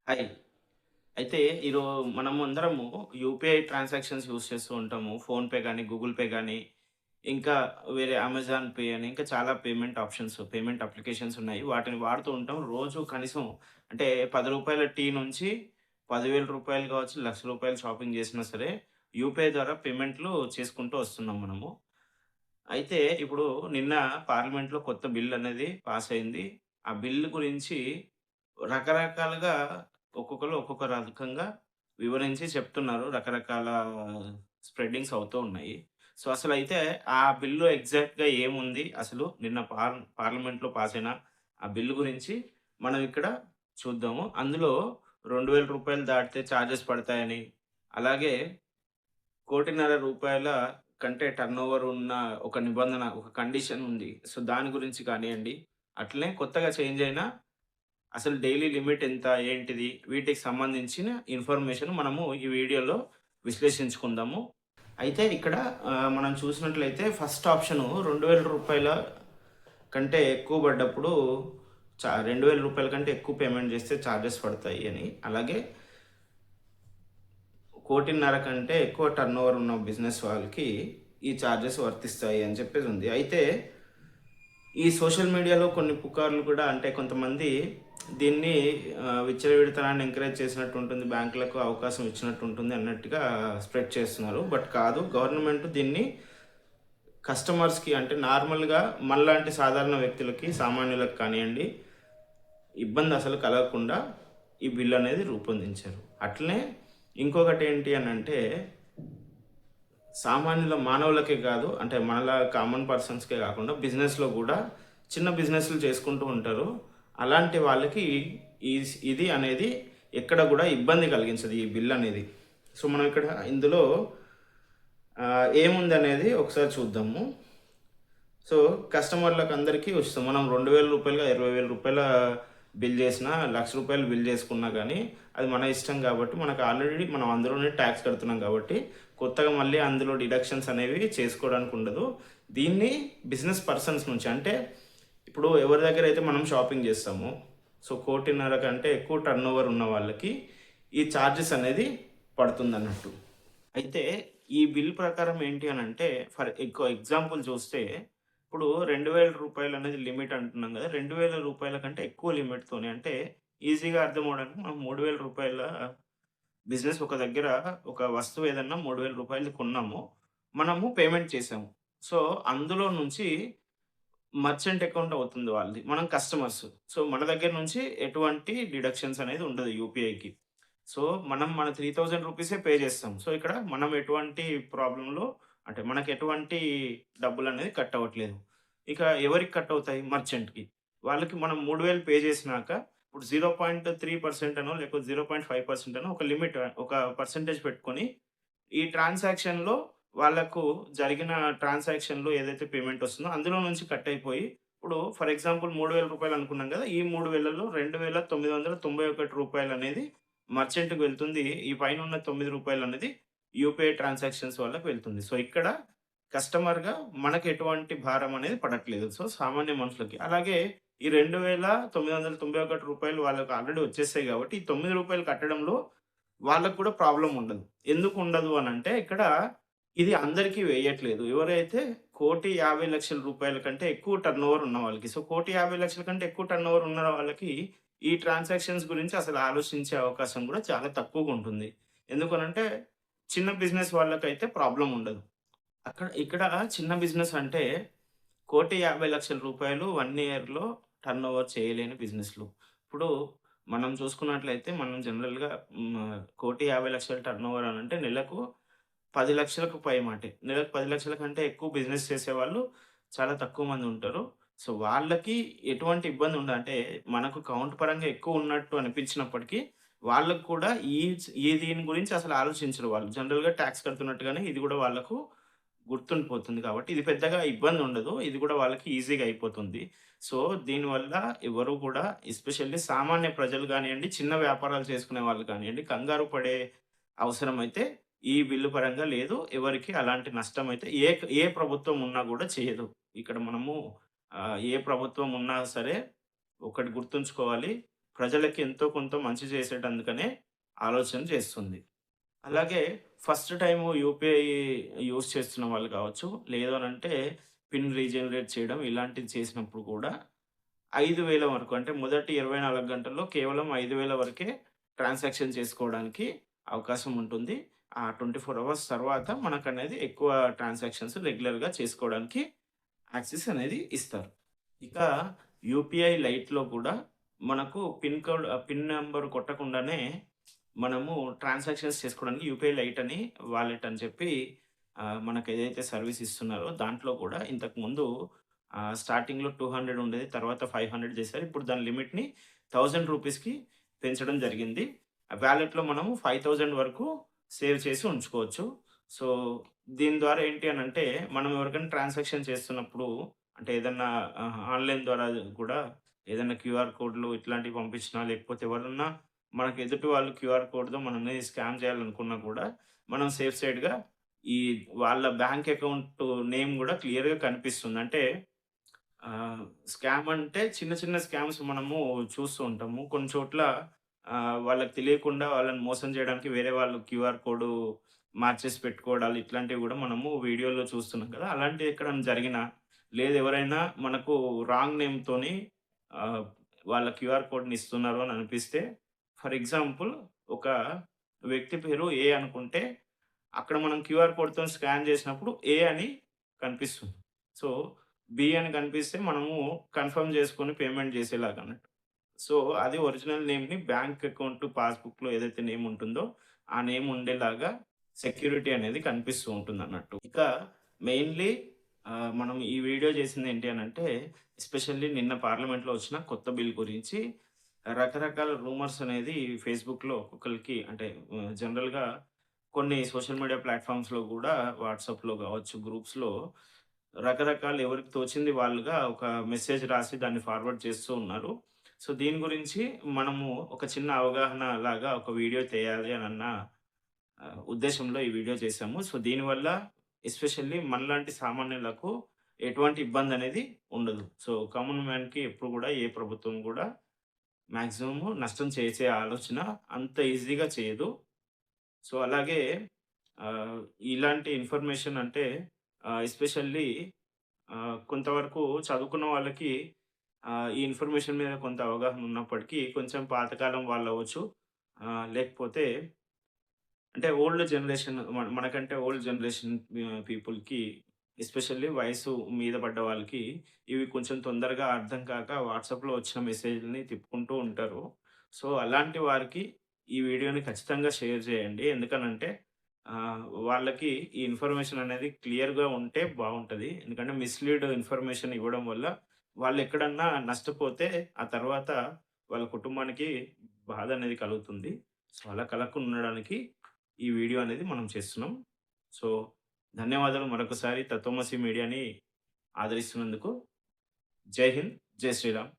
Hi. అయితే మనము అందరము యూపీఐ ట్రాన్సాక్షన్స్ యూజ్ చేస్తూ ఉంటాము. ఫోన్‌పే గానీ, గూగుల్ పే గానీ, ఇంకా వేరే అమెజాన్ పే అని ఇంకా చాలా పేమెంట్ అప్లికేషన్స్ ఉన్నాయి. వాటిని వాడుతూ ఉంటాం. రోజు కనీసం అంటే రూ. 10 టీ నుంచి రూ. 10,000 కావచ్చు, రూ. 1,00,000 షాపింగ్ చేసినా సరే యూపీఐ ద్వారా పేమెంట్‌లు చేసుకుంటూ వస్తున్నాం మనము. అయితే ఇప్పుడు నిన్న పార్లమెంట్‌లో కొత్త బిల్ అనేది పాస్ అయింది. ఆ బిల్ గురించి రకరకాలుగా ఒక్కొక్కళ్ళు ఒక్కొక్క రకంగా వివరించి చెప్తున్నారు. రకరకాల స్ప్రెడ్డింగ్స్ అవుతూ ఉన్నాయి. సో, అసలైతే ఆ బిల్లు ఎగ్జాక్ట్‌గా ఏముంది? అసలు నిన్న పార్లమెంట్‌లో పాస్ అయిన ఆ బిల్లు గురించి మనం ఇక్కడ చూద్దాము. అందులో రూ. 2,000 దాటితే చార్జెస్ పడతాయని, అలాగే రూ. 1,50,00,000 కంటే టర్నోవర్ ఉన్న ఒక నిబంధన, ఒక కండిషన్ ఉంది. సో, దాని గురించి కానియండి, అట్లనే కొత్తగా చేంజ్ అయిన అసలు డైలీ లిమిట్ ఎంత? ఏంటిది? వీటికి సంబంధించిన ఇన్ఫర్మేషన్ మనము ఈ వీడియోలో విశ్లేషించుకుందాము. అయితే ఇక్కడ మనం చూసినట్లయితే ఫస్ట్ ఆప్షను రూ. 2,000 కంటే ఎక్కువ పడ్డప్పుడు రూ. 2,000 కంటే ఎక్కువ పేమెంట్ చేస్తే చార్జెస్ పడతాయి అని. అలాగే 1,50,00,000 కంటే ఎక్కువ టర్నోవర్ ఉన్న బిజినెస్ వాళ్ళకి ఈ చార్జెస్ వర్తిస్తాయి అని చెప్పేసి ఉంది. అయితే ఈ సోషల్ మీడియాలో కొన్ని పుకార్లు కూడా అంటే కొంతమంది దీన్ని విచ్చలవిడితనాన్ని ఎంకరేజ్ చేసినట్టు ఉంటుంది. బ్యాంకులకు అవకాశం ఇచ్చినట్టు ఉంటుంది అన్నట్టుగా స్ప్రెడ్ చేస్తున్నారు. బట్ కాదు. గవర్నమెంట్ దీన్ని కస్టమర్స్‌కి అంటే నార్మల్‌గా మనలాంటి సాధారణ వ్యక్తులకి, సామాన్యులకు కానియండి, ఇబ్బంది అసలు కలగకుండా ఈ బిల్ అనేది రూపొందించారు. అట్లనే ఇంకొకటి ఏంటి అనంటే సామాన్యుల మానవులకే కాదు. అంటే మనలా కామన్ పర్సన్స్‌కే కాకుండా బిజినెస్‌లో గూడా చిన్న బిజినెస్‌లు చేసుకుంటూ ఉంటారు. అలాంటి వాళ్ళకి ఇది అనేది ఎక్కడ గూడా ఇబ్బంది కలిగించదు ఈ బిల్ అనేది. సో, మనం ఇక్కడ ఇందులో ఏముందనేది ఒకసారి చూద్దాము. సో, కస్టమర్‌లకు అందరికీ వస్తుంది. మనం రూ. 2,000 రూ. 20,000 బిల్ చేసినా, రూ. 1,00,000 బిల్ చేసుకున్నా గానీ, అది మన ఇష్టం కాబట్టి, మనకు ఆల్రెడీ మనం అందులోనే టాక్స్ కడుతున్నాం కాబట్టి, కొత్తగా మళ్ళీ అందులో డిడక్షన్స్ అనేవి చేసుకోవడానికి ఉండదు. దీన్ని బిజినెస్ పర్సన్స్ నుంచి అంటే, ఇప్పుడు ఎవరి దగ్గరైతే మనం షాపింగ్ చేస్తామో, సో, 1,50,00,000 కంటే ఎక్కువ టర్నోవర్ ఉన్న వాళ్ళకి ఈ చార్జెస్ అనేది పడుతుందన్నట్టు. అయితే ఈ బిల్ ప్రకారం ఏంటి అనంటే, ఫర్ ఎగ్జాంపుల్ చూస్తే ఇప్పుడు రూ. 2,000 అనేది లిమిట్ అంటున్నాం గదా! రూ. 2,000 కంటే ఎక్కువ లిమిట్‌తోని అంటే ఈజీగా అర్థం అవ్వడానికి మనం రూ. 3,000 బిజినెస్ ఒక దగ్గర ఒక వస్తువు ఏదన్నా రూ. 3,000 కొన్నాము. మనము పేమెంట్ చేసాము. సో, అందులో నుంచి మర్చెంట్ అకౌంట్ అవుతుంది వాళ్ళది. మనం కస్టమర్స్. సో, మన దగ్గర నుంచి ఎటువంటి డిడక్షన్స్ అనేది ఉండదు యూపీఐకి. సో, మనం మన రూ. 3,000 పే చేస్తాం. సో, ఇక్కడ మనం ఎటువంటి ప్రాబ్లమ్‌లో అంటే మనకెటువంటి డబ్బులనేది కట్ అవ్వట్లేదు. ఇక ఎవరికి కట్ అవుతాయి? మర్చెంట్‌కి. వాళ్ళకి మనం 3,000 పే చేసినాక ఇప్పుడు 0.3% అనో లేకపోతే 0.5% అనో ఒక లిమిట్ ఒక పర్సెంటేజ్ పెట్టుకొని ఈ ట్రాన్సాక్షన్‌లో వాళ్ళకు జరిగిన ట్రాన్సాక్షన్‌లో ఏదైతే పేమెంట్ వస్తుందో అందులో నుంచి కట్ అయిపోయి ఇప్పుడు ఫర్ ఎగ్జాంపుల్ రూ. 3,000 అనుకున్నాం గదా! ఈ 3,000లో రూ. 2,991 అనేది మర్చెంట్‌కి వెళ్తుంది. ఈ పైనున్న రూ. 9 అనేది యూపీఐ ట్రాన్సాక్షన్స్ వాళ్ళకి వెళ్తుంది. సో, ఇక్కడ కస్టమర్‌గా మనకు ఎటువంటి భారం అనేది పడట్లేదు. సో, సామాన్య మనుషులకి. అలాగే ఈ రూ. 2,991 వాళ్ళకి ఆల్రెడీ వచ్చేసాయి గాబట్టి, ఈ రూ. 9 కట్టడంలో వాళ్ళకి కూడా ప్రాబ్లమ్ ఉండదు. ఎందుకు ఉండదు అనంటే ఇక్కడ ఇది అందరికీ వేయట్లేదు. ఎవరైతే రూ. 1,50,00,000 కంటే ఎక్కువ టర్నోవర్ ఉన్న వాళ్ళకి. సో, 1,50,00,000 కంటే ఎక్కువ టర్నోవర్ ఉన్న వాళ్ళకి ఈ ట్రాన్సాక్షన్స్ గురించి అసలు ఆలోచించే అవకాశం కూడా చాలా తక్కువగుంటుంది. ఎందుకనంటే చిన్న బిజినెస్ వాళ్ళకైతే ప్రాబ్లమ్ ఉండదు. ఇక్కడ చిన్న బిజినెస్ అంటే రూ. 1,50,00,000 1 ఇయర్‌లో టర్నోవర్ చేయలేని బిజినెస్‌లు. ఇప్పుడు మనం చూసుకున్నట్లయితే మనం జనరల్‌గా 1,50,00,000 టర్నోవర్ అనంటే నెలకు 10,00,000కు పై మాటే. నెలకు 10,00,000 కంటే ఎక్కువ బిజినెస్ చేసేవాళ్ళు చాలా తక్కువ మంది ఉంటారు. సో, వాళ్ళకి ఎటువంటి ఇబ్బంది ఉండదు. అంటే మనకు కౌంట్ పరంగా ఎక్కువ ఉన్నట్టు అనిపించినప్పటికీ, వాళ్ళకి కూడా దీని గురించి అసలు ఆలోచించరు వాళ్ళు. జనరల్‌గా టాక్స్ కడుతున్నట్టుగానే ఇది కూడా వాళ్ళకు గుర్తుండిపోతుంది కాబట్టి, ఇది పెద్దగా ఇబ్బందుండదు. ఇది కూడా వాళ్ళకి ఈజీగా అయిపోతుంది. సో, దీనివల్ల ఎవరు కూడా ఎస్పెషల్లీ సామాన్య ప్రజలు గానియండి, చిన్న వ్యాపారాలు చేసుకునే వాళ్ళు కానియండి, కంగారు పడే అవసరమైతే ఈ బిల్లు పరంగా లేదు. ఎవరికీ అలాంటి నష్టమైతే ఏ ప్రభుత్వం ఉన్నా గూడా చేయదు. ఇక్కడ మనము ఏ ప్రభుత్వం ఉన్నా సరే ఒకటి గుర్తుంచుకోవాలి. ప్రజలకి ఎంతో కొంత మంచి చేసేటందుకనే ఆలోచన చేస్తుంది. అలాగే ఫస్ట్ టైము యూపీఐ యూజ్ చేస్తున్న వాళ్ళు కావచ్చు, లేదు అనంటే పిన్ రీజనరేట్ చేయడం ఇలాంటివి చేసినప్పుడు కూడా 5,000 వరకు అంటే మొదటి 24 గంటల్లో కేవలం 5,000 వరకే ట్రాన్సాక్షన్ చేసుకోవడానికి అవకాశం ఉంటుంది. ఆ 24 అవర్స్ తర్వాత మనకనేది ఎక్కువ ట్రాన్సాక్షన్స్ రెగ్యులర్‌గా చేసుకోవడానికి యాక్సెస్ అనేది ఇస్తారు. ఇక యూపీఐ లైట్‌లో కూడా మనకు పిన్ నంబర్ కొట్టకుండానే మనము ట్రాన్సాక్షన్స్ చేసుకోవడానికి యూపీఐ లైట్ అని వాలెట్ అని చెప్పి మనకేదైతే సర్వీస్ ఇస్తున్నారో దాంట్లో కూడా ఇంతకుముందు స్టార్టింగ్‌లో 200 ఉండేది. తర్వాత 500 చేశారు. ఇప్పుడు దాని లిమిట్‌ని రూ. 1000కి పెంచడం జరిగింది. ఆ వాలెట్‌లో మనము 5000 వరకు సేవ్ చేసి ఉంచుకోవచ్చు. సో, దీని ద్వారా ఏంటి అనంటే, మనం ఎవరికైనా ట్రాన్సాక్షన్ చేస్తున్నప్పుడు అంటే ఏదన్నా ఆన్‌లైన్ ద్వారా కూడా ఏదన్నా క్యూఆర్ కోడ్‌లు ఇట్లాంటివి పంపించినా, లేకపోతే ఎవరన్నా మనకు ఎదుటి వాళ్ళు క్యూఆర్ కోడ్‌తో మనల్ని స్కామ్ చేయాలనుకున్నా కూడా, మనం సేఫ్ సైడ్‌గా ఈ వాళ్ళ బ్యాంక్ అకౌంట్ నేమ్ గూడా క్లియర్‌గా కనిపిస్తుంది. అంటే ఆహ్, స్కామ్ అంటే చిన్న చిన్న స్కామ్స్ మనము చూస్తూ ఉంటాము. కొన్ని చోట్ల వాళ్ళకి తెలియకుండా వాళ్ళని మోసం చేయడానికి వేరే వాళ్ళు క్యూఆర్ కోడ్ మార్చేసి పెట్టుకోవడాలు ఇట్లాంటివి గూడా మనము వీడియోలో చూస్తున్నాం కదా! అలాంటివి ఎక్కడైనా జరిగినా, లేదు ఎవరైనా మనకు రాంగ్ నేమ్‌తోని ఆహ్, వాళ్ళ క్యూఆర్ కోడ్‌ని ఇస్తున్నారు అని అనిపిస్తే, ఫర్ ఎగ్జాంపుల్ ఒక వ్యక్తి పేరు ఏ అనుకుంటే, అక్కడ మనం క్యూఆర్ కోడ్‌తోని స్కాన్ చేసినప్పుడు ఏ అని కనిపిస్తుంది. సో బి అని కనిపిస్తే మనము కన్ఫర్మ్ చేసుకొని పేమెంట్ చేసేలాగన్నట్టు. సో, అది ఒరిజినల్ నేమ్‌ని బ్యాంక్ అకౌంట్ పాస్‌బుక్‌లో ఏదైతే నేమ్ ఉంటుందో, ఆ నేమ్ ఉండేలాగా సెక్యూరిటీ అనేది కనిపిస్తూ ఉంటుందన్నట్టు. ఇక మెయిన్‌లీ మనం ఈ వీడియో చేసింది ఏంటి అనంటే, ఎస్పెషల్లీ నిన్న పార్లమెంట్‌లో వచ్చిన కొత్త బిల్ గురించి రకరకాల రూమర్స్ అనేది ఫేస్‌బుక్‌లో ఒక్కొక్కళ్ళకి అంటే జనరల్‌గా కొన్ని సోషల్ మీడియా ప్లాట్‌ఫార్మ్స్‌లో గూడా వాట్సాప్‌లో గావచ్చు, గ్రూప్స్‌లో రకరకాలు ఎవరికి తోచింది వాళ్ళుగా ఒక మెసేజ్ రాసి దాన్ని ఫార్వర్డ్ చేస్తూ ఉన్నారు. సో, దీని గురించి మనము ఒక చిన్న అవగాహన లాగా ఒక వీడియో చేయాలి అనన్న ఉద్దేశంలో ఈ వీడియో చేశాము. సో, దీనివల్ల ఎస్పెషల్లీ మనలాంటి సామాన్యులకు ఎటువంటి ఇబ్బందనేది ఉండదు. సో, కామన్ మ్యాన్‌కి ఎప్పుడు గూడా ఏ ప్రభుత్వం గూడా మాక్సిమము నష్టం చేసే ఆలోచన అంత ఈజీగా చేయదు. సో, అలాగే ఆహ్, ఇలాంటి ఇన్ఫర్మేషన్ అంటే ఎస్పెషల్లీ కొంతవరకు చదువుకున్న వాళ్ళకి ఈ ఇన్ఫర్మేషన్ మీద కొంత అవగాహన ఉన్నప్పటికీ కొంచెం పాతకాలం వాళ్ళవ్వచ్చు. లేకపోతే అంటే ఓల్డ్ జనరేషన్ మనకంటే ఓల్డ్ జనరేషన్ పీపుల్‌కి ఎస్పెషల్లీ వయసు మీద పడ్డ వాళ్ళకి ఇవి కొంచెం తొందరగా అర్థం కాక వాట్సాప్‌లో వచ్చిన మెసేజ్‌లని తిప్పుకుంటూ ఉంటారు. సో, అలాంటి వారికి ఈ వీడియోని ఖచ్చితంగా షేర్ చేయండి. ఎందుకనంటే వాళ్ళకి ఈ ఇన్ఫర్మేషన్ అనేది క్లియర్‌గా ఉంటే బావుంటది. ఎందుకంటే మిస్‌లీడ్ ఇన్ఫర్మేషన్ ఇవ్వడం వల్ల వాళ్ళెక్కడన్నా నష్టపోతే ఆ తర్వాత వాళ్ళ కుటుంబానికి బాధనేది కలుగుతుంది. సో, అలా కలగకుండా ఉండడానికి ఈ వీడియో అనేది మనం చేస్తున్నాం. సో, ధన్యవాదాలు మరొకసారి తత్వమసి మీడియాని ఆదరిస్తున్నందుకు. జై హింద్, జై శ్రీరామ్.